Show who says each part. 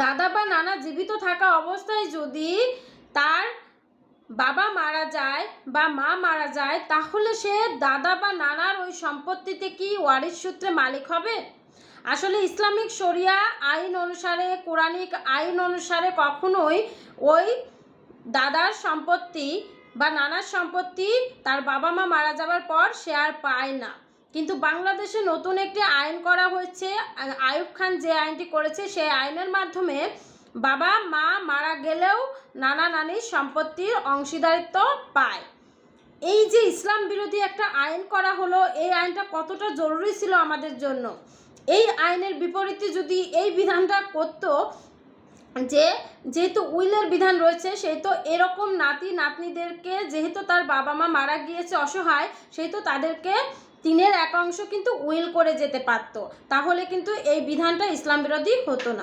Speaker 1: দাদা বা নানা জীবিত থাকা অবস্থায় যদি তার বাবা মারা যায় বা মা মারা যায়, তাহলে সে দাদা বা নানার ওই সম্পত্তিতে কি ওয়ারিশ সূত্রে মালিক হবে? আসলে ইসলামিক শরিয়া আইন অনুসারে, কোরআনিক আইন অনুসারে কখনোই ওই দাদার সম্পত্তি বা নানার সম্পত্তি তার বাবা মা মারা যাওয়ার পর সে আর পায় না। কিন্তু বাংলাদেশে নতুন একটি আইন করা হয়েছে, আইয়ুব খান যে আইনটি করেছে সেই আইনের মাধ্যমে বাবা মা মারা গেলেও নানা নানির সম্পত্তির অংশীদারিত্ব পায়। এই যে ইসলাম বিরোধী একটা আইন করা হলো, এই আইনটা কতটা জরুরি ছিল আমাদের জন্য। এই আইনের বিপরীতে যদি এই বিধানটা করতো যে যেহেতু উইলের বিধান রয়েছে, সেই তো এরকম নাতি নাতনিদেরকে, যেহেতু তার বাবা মা মারা গিয়েছে অসহায়, সেই তো তাদেরকে 3/1 অংশ কিন্তু উইল করে যেতে পারতো, তাহলে কিন্তু এই বিধানটা ইসলাম বিরোধী হতো না।